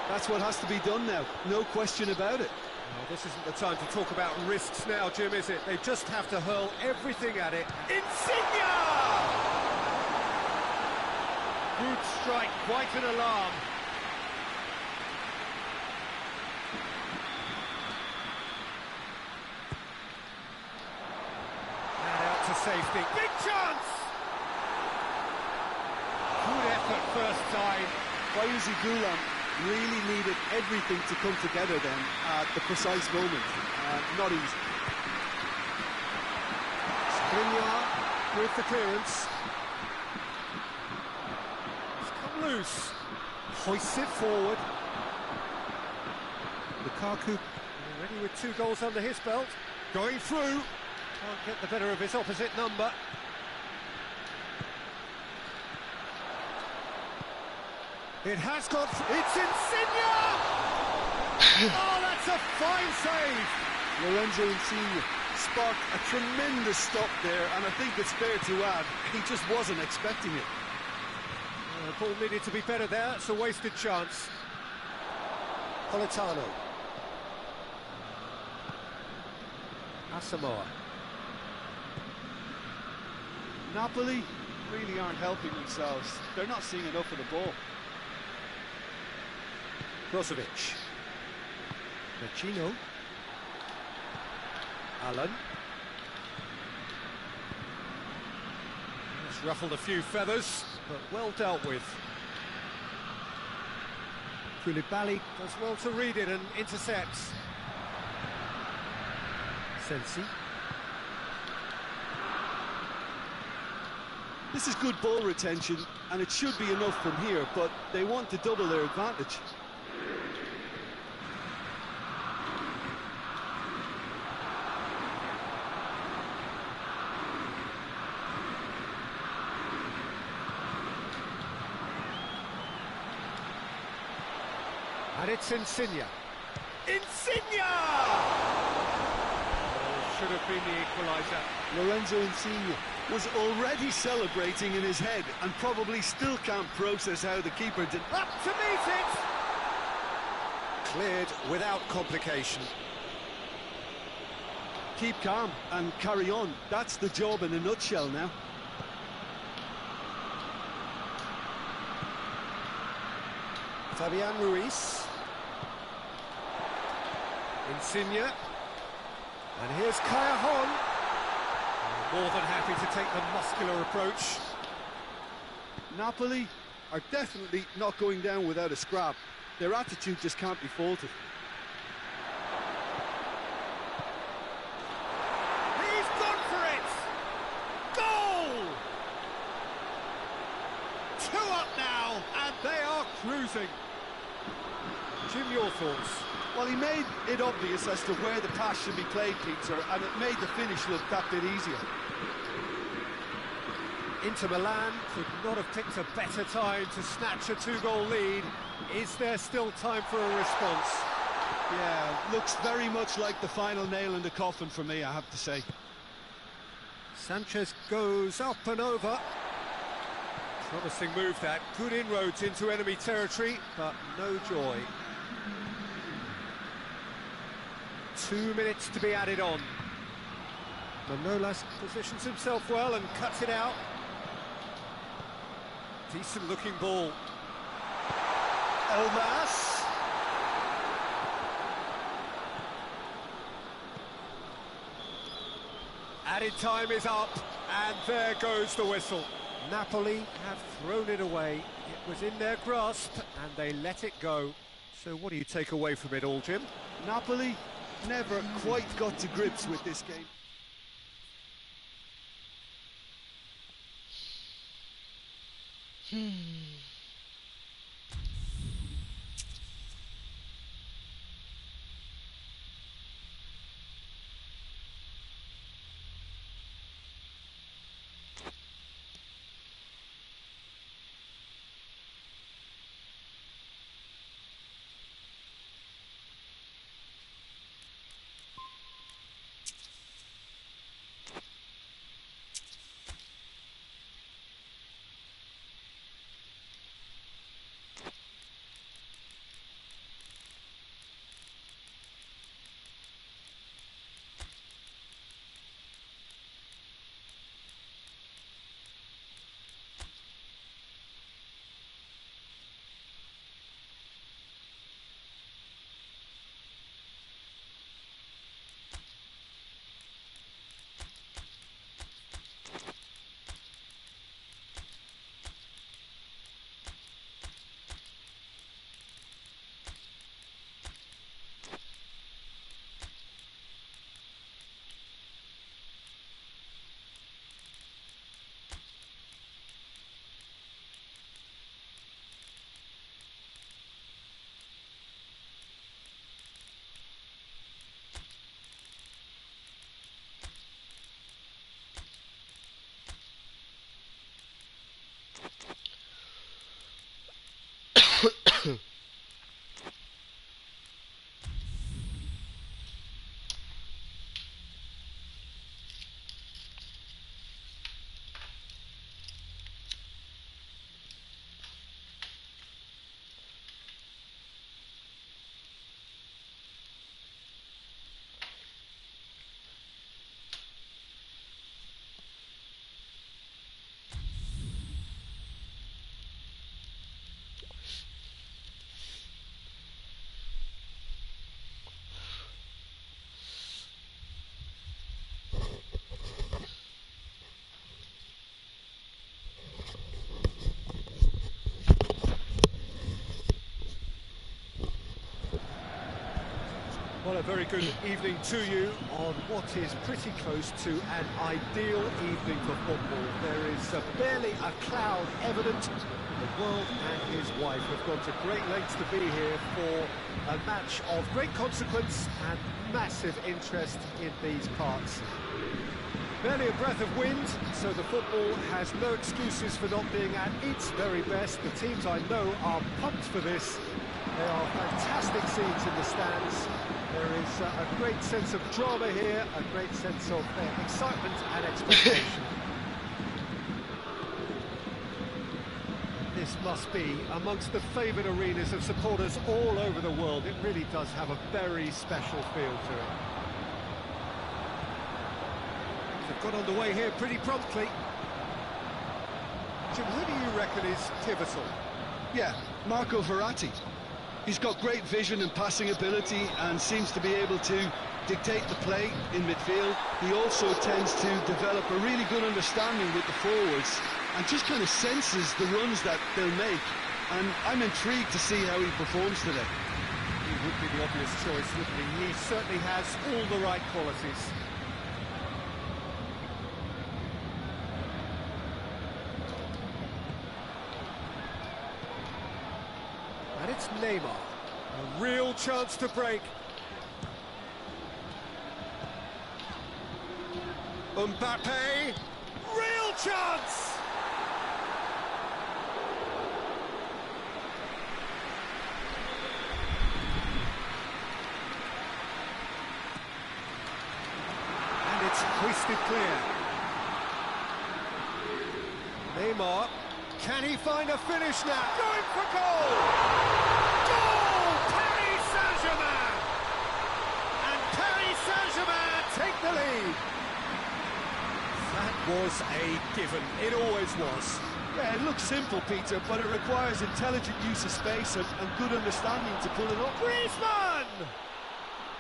That's what has to be done now, no question about it. Well, this isn't the time to talk about risks now, Jim, is it? They just have to hurl everything at it. Insigne! Good strike, quite an alarm. And out to safety. Big chance! Good effort. at first time. Bayuzi Gulam really needed everything to come together then at the precise moment. Not easy. Skriniar with the clearance. It's come loose. Hoists it forward. Lukaku already with 2 goals under his belt. Going through. Can't get the better of his opposite number. It has got... It's Insigne! Oh, that's a fine save! Lorenzo Insigne sparked a tremendous stop there, and I think it's fair to add, he just wasn't expecting it. The ball needed to be better there. It's a wasted chance. Politano. Asamoah. Napoli really aren't helping themselves. They're not seeing enough of the ball. Brozovic. Vecino. Allen. It's ruffled a few feathers, but well dealt with. Koulibaly does well to read it and intercepts. Sensi. This is good ball retention, and it should be enough from here, but they want to double their advantage. And it's Insigne. Insigne! Should have been the equaliser. Lorenzo Insigne was already celebrating in his head and probably still can't process how the keeper did. Up to meet it! Cleared without complication. Keep calm and carry on. That's the job in a nutshell now. Fabian Ruiz. Insigne. And here's Kaya Hon. More than happy to take the muscular approach. Napoli are definitely not going down without a scrap. Their attitude just can't be faulted. He's gone for it! Goal! 2 up now, and they are cruising. Jim, your thoughts? Well, he made it obvious as to where the pass should be played, Peter, and it made the finish look that bit easier. Inter Milan could not have picked a better time to snatch a 2-goal lead. Is there still time for a response? Yeah, looks very much like the final nail in the coffin for me, I have to say. Sanchez goes up and over. Promising move that. Good inroads into enemy territory, but no joy. 2 minutes to be added on. Manolas positions himself well and cuts it out. Decent looking ball. Elmas. Added time is up, and there goes the whistle. Napoli have thrown it away. It was in their grasp, and they let it go. So what do you take away from it all, Jim? Napoli never quite got to grips with this game. Well, a very good evening to you on what is pretty close to an ideal evening for football. There is barely a cloud evident. The world and his wife have gone to great lengths to be here for a match of great consequence and massive interest in these parts. Barely a breath of wind, so the football has no excuses for not being at its very best. The teams I know are pumped for this. There are fantastic scenes in the stands. There is a great sense of drama here, a great sense of excitement and expectation. This must be amongst the favoured arenas of supporters all over the world. It really does have a very special feel to it. They've got underway here pretty promptly. Jim, who do you reckon is pivotal? Yeah, Marco Verratti. He's got great vision and passing ability and seems to be able to dictate the play in midfield. He also tends to develop a really good understanding with the forwards and just kind of senses the runs that they'll make. And I'm intrigued to see how he performs today. He would be the obvious choice, wouldn't he? He certainly has all the right qualities. And it's Neymar. A real chance to break. Mbappe. Real chance! And it's hoisted clear. Neymar. Can he find a finish now? Going for goal! Goal! Paris Saint-Germain! And Paris Saint-Germain take the lead. That was a given. It always was. Yeah, it looks simple, Peter, but it requires intelligent use of space and good understanding to pull it off. Griezmann!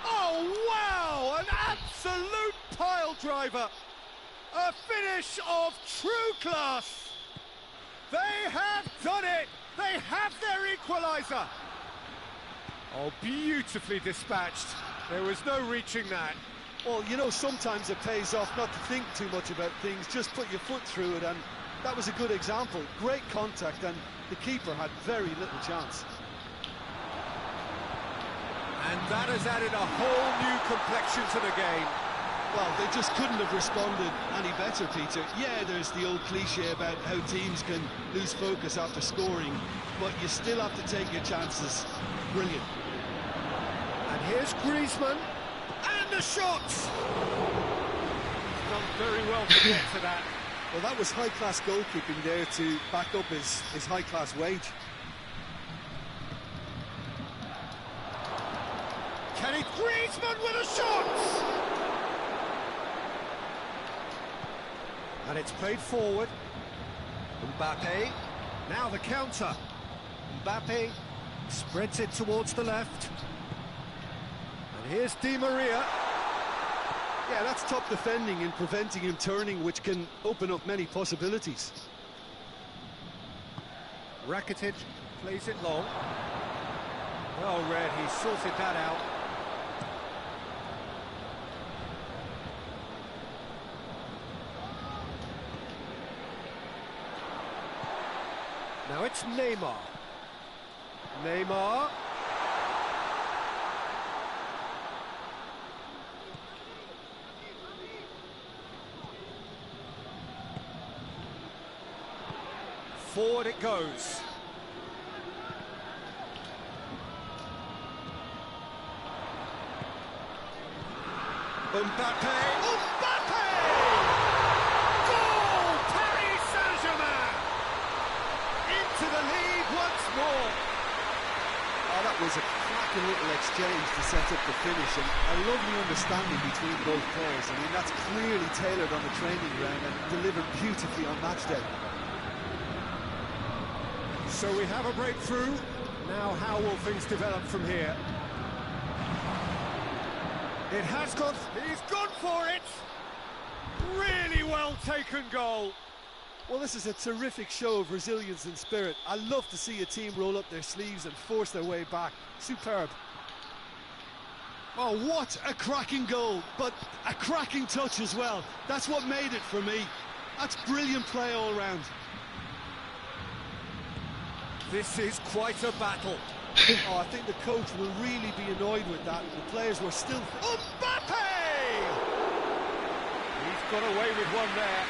Oh, wow! An absolute pile driver. A finish of true class. They have done it! They have their equaliser! Oh, beautifully dispatched. There was no reaching that. Well, you know, sometimes it pays off not to think too much about things, just put your foot through it, and that was a good example. Great contact, and the keeper had very little chance. And that has added a whole new complexion to the game. Well, they just couldn't have responded any better, Peter. Yeah, there's the old cliche about how teams can lose focus after scoring, but you still have to take your chances. Brilliant. And here's Griezmann, and the shots! Done very well to get to that. Well, that was high-class goalkeeping there to back up his high-class wage. Can he? Griezmann with a shot! And it's played forward. Mbappe, now the counter. Mbappe spreads it towards the left. And here's Di Maria. Yeah, that's top defending and preventing him turning, which can open up many possibilities. Rakitic plays it long. Well read, he sorted that out. Now it's Neymar. Neymar. Forward it goes. Mbappe. Mbappe! Goal! Paris Saint-Germain! Into the lead once more. Oh, that was a cracking little exchange to set up the finish, and a lovely understanding between both players. I mean, that's clearly tailored on the training ground and delivered beautifully on match day. So we have a breakthrough. Now how will things develop from here? It has gone. He's gone for it. Really well taken goal. Well, this is a terrific show of resilience and spirit. I love to see a team roll up their sleeves and force their way back. Superb. Oh, what a cracking goal, but a cracking touch as well. That's what made it for me. That's brilliant play all round. This is quite a battle. Oh, I think the coach will really be annoyed with that. The players were still... Mbappe! He's got away with one there.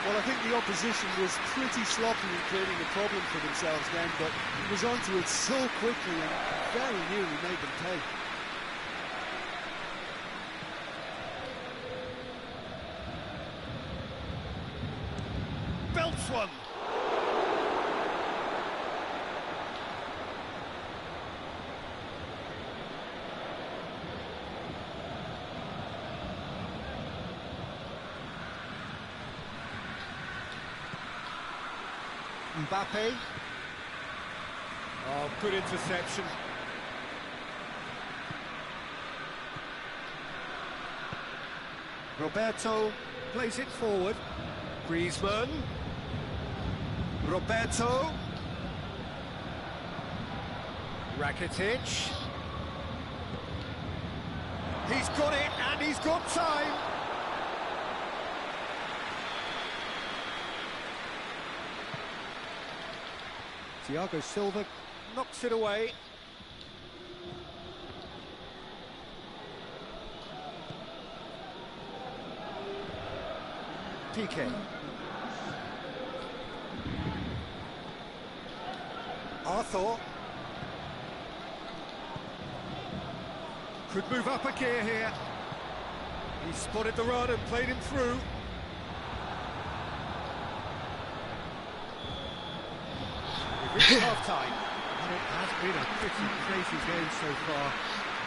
Well, I think the opposition was pretty sloppy in creating a problem for themselves then, but he was onto it so quickly and very nearly made them pay. Belts one. Mbappe. Oh, good interception. Roberto plays it forward. Griezmann. Roberto. Rakitic. He's got it, and he's got time. Thiago Silva knocks it away. Piqué. Arthur. Could move up a gear here. He spotted the run and played him through. Half-time. And it has been a pretty crazy game so far.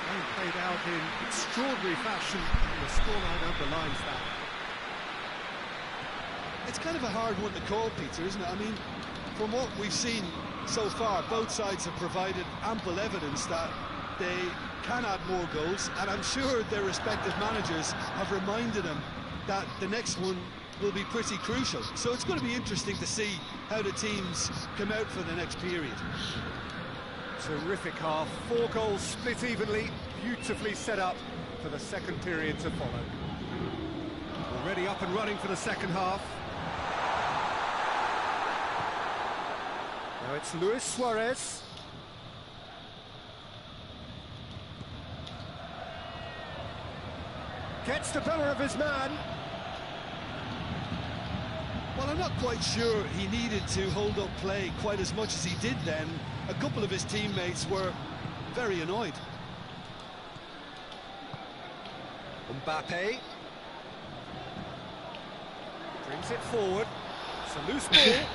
They played out in extraordinary fashion, and the scoreline underlines that. It's kind of a hard one to call, Peter, isn't it? I mean, from what we've seen so far, both sides have provided ample evidence that they can add more goals, and I'm sure their respective managers have reminded them that the next one will be pretty crucial. So it's going to be interesting to see how the teams come out for the next period. Terrific half. 4 goals split evenly, beautifully set up for the second period to follow. Already up and running for the second half. Now it's Luis Suarez. Gets the better of his man. Well, I'm not quite sure he needed to hold up play quite as much as he did then. A couple of his teammates were very annoyed. Mbappe brings it forward. It's a loose ball.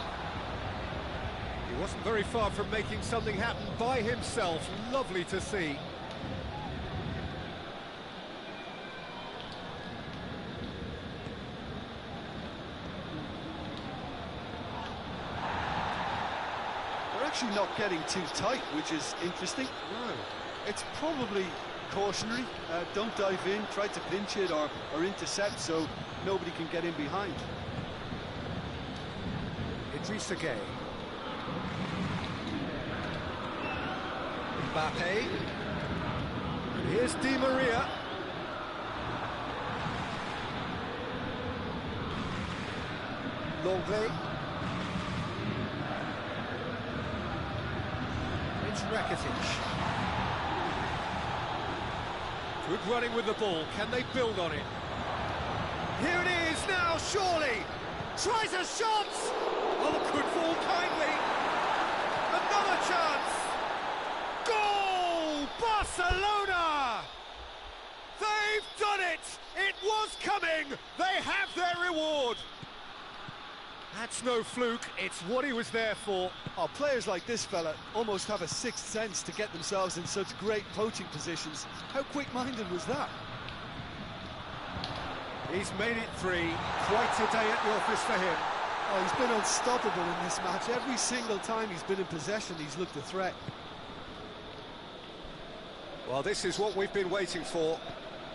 He wasn't very far from making something happen by himself. Lovely to see. Actually not getting too tight, which is interesting. No. It's probably cautionary. Don't dive in, try to pinch it or intercept so nobody can get in behind. Idrissa Gueye. Mbappe. And here's Di Maria. Longley. It's Rakitic. Good running with the ball. Can they build on it? Here it is now, surely. Tries a shot. Oh, could fall kindly. Another chance. Goal! Barcelona! They've done it! It was coming! They have their reward! That's no fluke, it's what he was there for. Oh, players like this fella almost have a sixth sense to get themselves in such great poaching positions. How quick-minded was that? He's made it 3. Quite a day at the office for him. Oh, he's been unstoppable in this match. Every single time he's been in possession, he's looked a threat. Well, this is what we've been waiting for.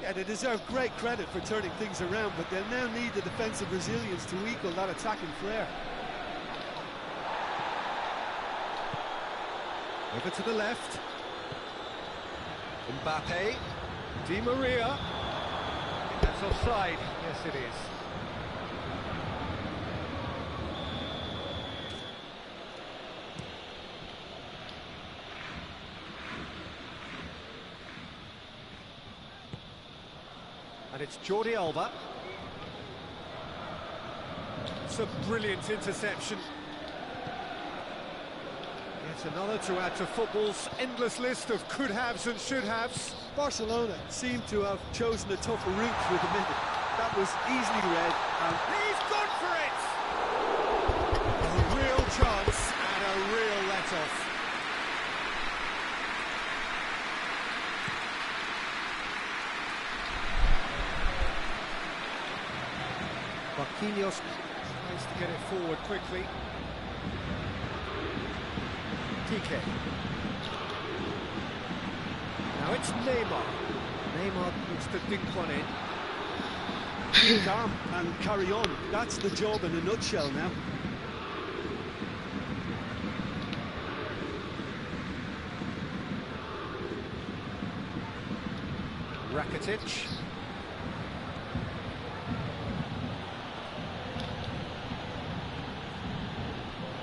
Yeah, they deserve great credit for turning things around, but they'll now need the defensive resilience to equal that attacking flair. Over to the left. Mbappe. Di Maria. I think that's offside. Yes, it is. And it's Jordi Alba. It's a brilliant interception. Yet another to add to football's endless list of could-haves and should-haves. Barcelona seem to have chosen a tougher route through the middle. That was easily read, and He's gone for it! A real chance and a real let-off. Marquinhos tries to get it forward quickly. TK. Now it's Neymar. Neymar looks to dink one in. calm and carry on. That's the job in a nutshell now. Rakitic.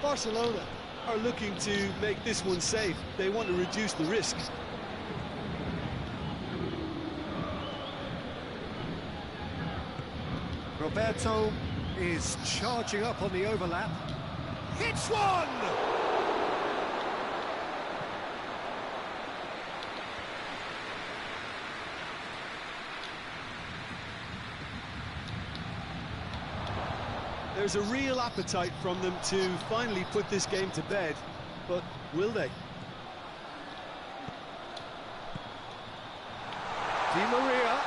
Barcelona are looking to make this one safe. They want to reduce the risk. Roberto is charging up on the overlap. Hits one! There's a real appetite from them to finally put this game to bed, but will they? Di Maria.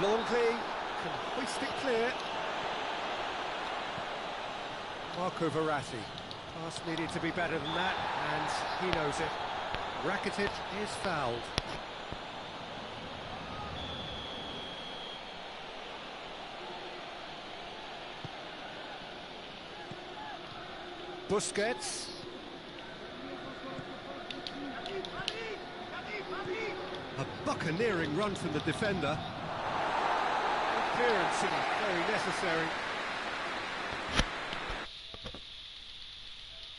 Longley can hoist it clear. Marco Verratti. Pass needed to be better than that, and he knows it. Rakitic is fouled. Busquets. A buccaneering run from the defender. Clearance, very necessary.